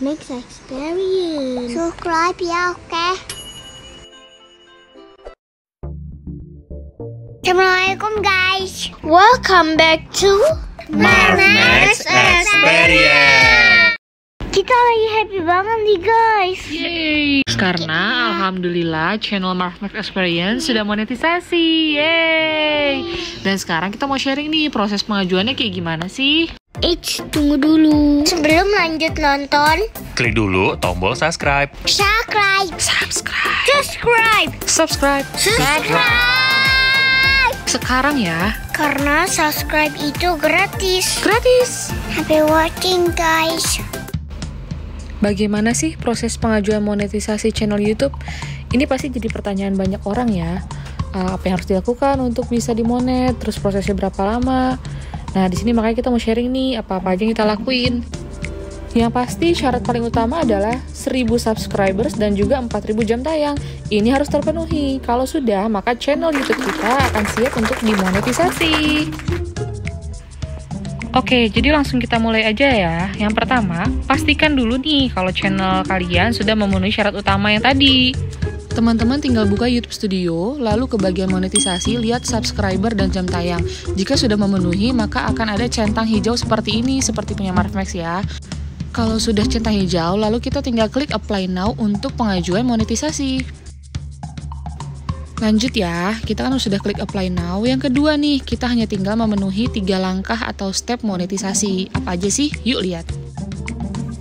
Marfmax Experience. Subscribe ya, oke? Assalamualaikum guys. Welcome back to Marfmax Experience. Kita lagi happy banget nih guys. Yeay. Karena alhamdulillah channel Marfmax Experience sudah monetisasi. Yeay. Dan sekarang kita mau sharing nih proses pengajuannya kayak gimana sih? Tunggu dulu. Sebelum lanjut nonton, klik dulu tombol subscribe. subscribe. Sekarang ya. Karena subscribe itu gratis. Happy watching guys. Bagaimana sih proses pengajuan monetisasi channel YouTube? Ini pasti jadi pertanyaan banyak orang ya. Apa yang harus dilakukan untuk bisa dimonet? Terus prosesnya berapa lama? Nah, di sini makanya kita mau sharing nih apa-apa aja yang kita lakuin. Yang pasti syarat paling utama adalah 1000 subscribers dan juga 4000 jam tayang. Ini harus terpenuhi. Kalau sudah, maka channel YouTube kita akan siap untuk dimonetisasi. Oke, jadi langsung kita mulai aja ya. Yang pertama, pastikan dulu nih kalau channel kalian sudah memenuhi syarat utama yang tadi. Teman-teman tinggal buka YouTube Studio, lalu ke bagian monetisasi, lihat subscriber dan jam tayang. Jika sudah memenuhi, maka akan ada centang hijau seperti ini, seperti punya Marfmax ya. Kalau sudah centang hijau, lalu kita tinggal klik Apply Now untuk pengajuan monetisasi. Lanjut ya, kita kan sudah klik Apply Now. Yang kedua nih, kita hanya tinggal memenuhi 3 langkah atau step monetisasi. Apa aja sih? Yuk lihat.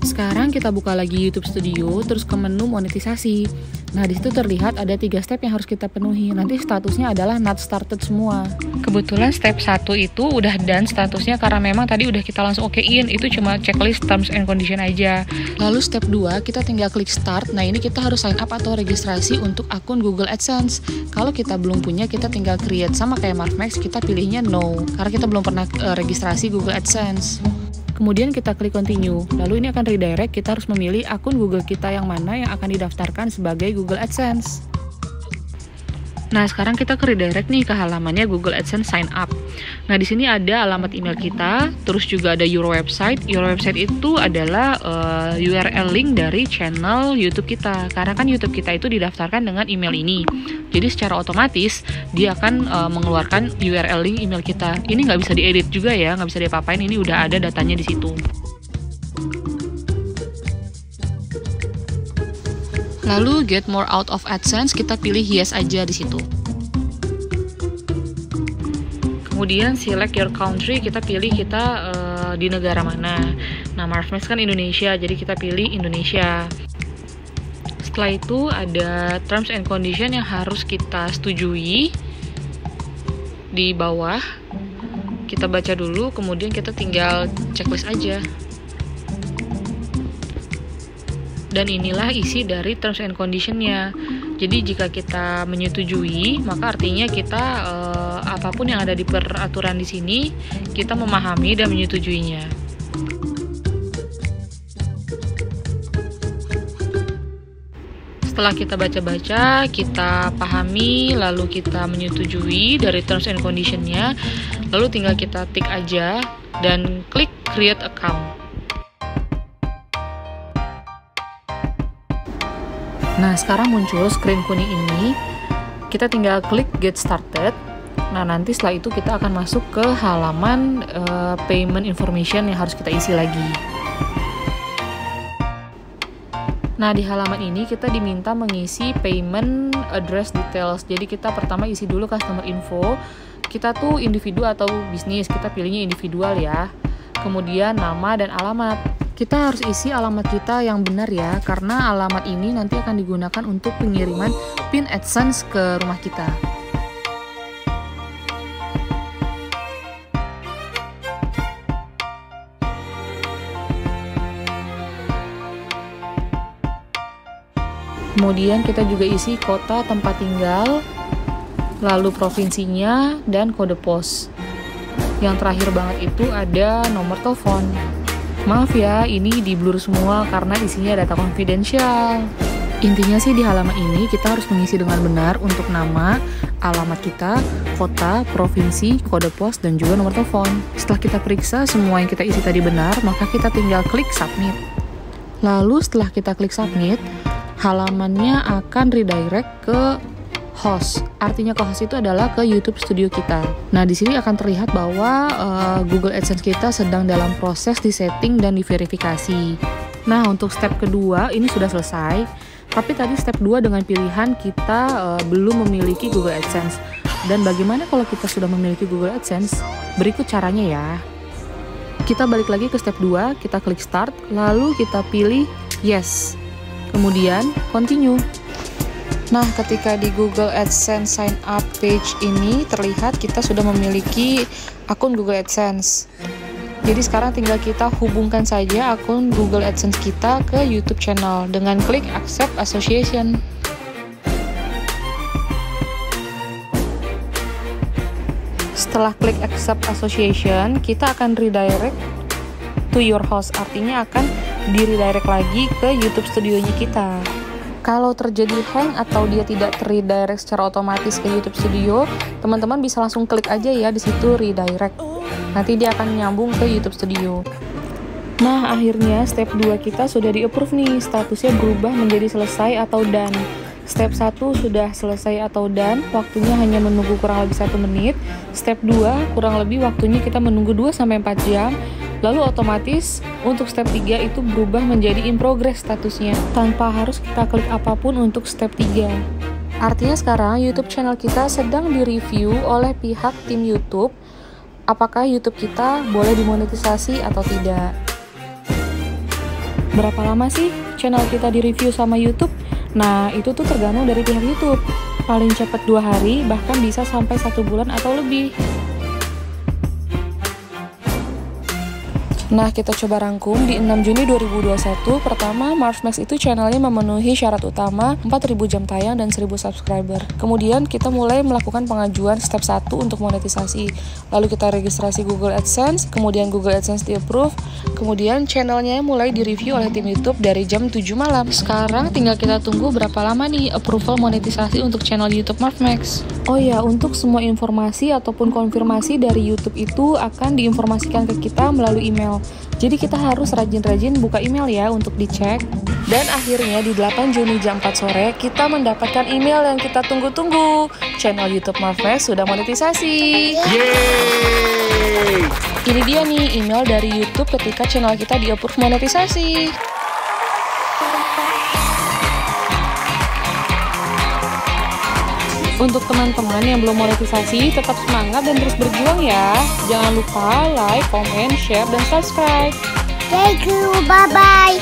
Sekarang kita buka lagi YouTube Studio, terus ke menu monetisasi. Nah, di situ terlihat ada 3 step yang harus kita penuhi. Nanti statusnya adalah not started semua. Kebetulan step 1 itu udah done statusnya karena memang tadi udah kita langsung okein. Itu cuma checklist terms and condition aja. Lalu step 2, kita tinggal klik start. Nah, ini kita harus sign up atau registrasi untuk akun Google AdSense. Kalau kita belum punya, kita tinggal create. Sama kayak Marfmax, kita pilihnya no. Karena kita belum pernah registrasi Google AdSense. Kemudian kita klik continue, lalu ini akan redirect, kita harus memilih akun Google kita yang mana yang akan didaftarkan sebagai Google AdSense. Nah, sekarang kita ke redirect nih ke halamannya Google AdSense sign up. Nah, di sini ada alamat email kita, terus juga ada your website. Your website itu adalah URL link dari channel YouTube kita. Karena kan YouTube kita itu didaftarkan dengan email ini. Jadi secara otomatis dia akan mengeluarkan URL link email kita. Ini nggak bisa diedit juga ya, nggak bisa diapa-apain. Ini udah ada datanya di situ. Lalu get more out of AdSense, kita pilih yes aja di situ. Kemudian select your country, kita pilih kita di negara mana. Nah, Marfmax kan Indonesia, jadi kita pilih Indonesia. Setelah itu ada terms and condition yang harus kita setujui di bawah. Kita baca dulu, kemudian kita tinggal checklist aja. Dan inilah isi dari terms and condition-nya. Jadi jika kita menyetujui, maka artinya kita apapun yang ada di peraturan di sini, kita memahami dan menyetujuinya. Setelah kita baca-baca, kita pahami, lalu kita menyetujui dari terms and condition-nya, lalu tinggal kita tick aja dan klik create account. Nah, sekarang muncul screen kuning ini, kita tinggal klik get started. Nah, nanti setelah itu kita akan masuk ke halaman payment information yang harus kita isi lagi. Nah, di halaman ini kita diminta mengisi payment address details. Jadi kita pertama isi dulu customer info. Kita tuh individu atau bisnis, kita pilihnya individual ya. Kemudian nama dan alamat. Kita harus isi alamat kita yang benar ya, karena alamat ini nanti akan digunakan untuk pengiriman PIN AdSense ke rumah kita. Kemudian kita juga isi kota tempat tinggal, lalu provinsinya, dan kode pos. Yang terakhir banget itu ada nomor telepon. Maaf ya, ini di blur semua karena isinya data konfidensial. Intinya sih di halaman ini kita harus mengisi dengan benar untuk nama, alamat kita, kota, provinsi, kode pos, dan juga nomor telepon. Setelah kita periksa semua yang kita isi tadi benar, maka kita tinggal klik submit. Lalu setelah kita klik submit, halamannya akan redirect ke host. Artinya ke host itu adalah ke YouTube Studio kita. Nah, di sini akan terlihat bahwa Google AdSense kita sedang dalam proses disetting dan diverifikasi. Nah, untuk step kedua ini sudah selesai. Tapi tadi step 2 dengan pilihan kita belum memiliki Google AdSense. Dan bagaimana kalau kita sudah memiliki Google AdSense? Berikut caranya ya. Kita balik lagi ke step 2, kita klik start, lalu kita pilih yes. Kemudian continue. Nah, ketika di Google AdSense sign up page ini terlihat kita sudah memiliki akun Google AdSense. Jadi sekarang tinggal kita hubungkan saja akun Google AdSense kita ke YouTube channel dengan klik accept association. Setelah klik accept association, kita akan redirect to your host, artinya akan di-redirect lagi ke YouTube studionya kita. Kalau terjadi hang atau dia tidak ter-redirect secara otomatis ke YouTube Studio, teman-teman bisa langsung klik aja ya di situ redirect. Nanti dia akan nyambung ke YouTube Studio. Nah, akhirnya step 2 kita sudah di-approve nih, statusnya berubah menjadi selesai atau done. Step 1 sudah selesai atau done, waktunya hanya menunggu kurang lebih 1 menit. Step 2 kurang lebih waktunya kita menunggu 2-4 jam. Lalu otomatis untuk step 3 itu berubah menjadi in progress statusnya, tanpa harus kita klik apapun untuk step 3. Artinya sekarang YouTube channel kita sedang direview oleh pihak tim YouTube, apakah YouTube kita boleh dimonetisasi atau tidak. Berapa lama sih channel kita direview sama YouTube? Nah, itu tuh tergantung dari pihak YouTube. Paling cepat 2 hari, bahkan bisa sampai 1 bulan atau lebih. Nah, kita coba rangkum di 6 Juni 2021. Pertama, MarvMax itu channelnya memenuhi syarat utama 4.000 jam tayang dan 1.000 subscriber. Kemudian kita mulai melakukan pengajuan step 1 untuk monetisasi. Lalu kita registrasi Google AdSense, kemudian Google AdSense di-approve, kemudian channelnya mulai direview oleh tim YouTube dari jam 7 malam. Sekarang tinggal kita tunggu berapa lama nih approval monetisasi untuk channel YouTube MarvMax. Oh ya, untuk semua informasi ataupun konfirmasi dari YouTube itu akan diinformasikan ke kita melalui email. Jadi kita harus rajin-rajin buka email ya untuk dicek. Dan akhirnya di 8 Juni jam 4 sore kita mendapatkan email yang kita tunggu-tunggu. Channel YouTube MarvMax sudah monetisasi. Yeay! Ini dia nih email dari YouTube ketika channel kita di-approve monetisasi. Untuk teman-teman yang belum monetisasi, tetap semangat dan terus berjuang ya. Jangan lupa like, comment, share, dan subscribe. Thank you, bye-bye.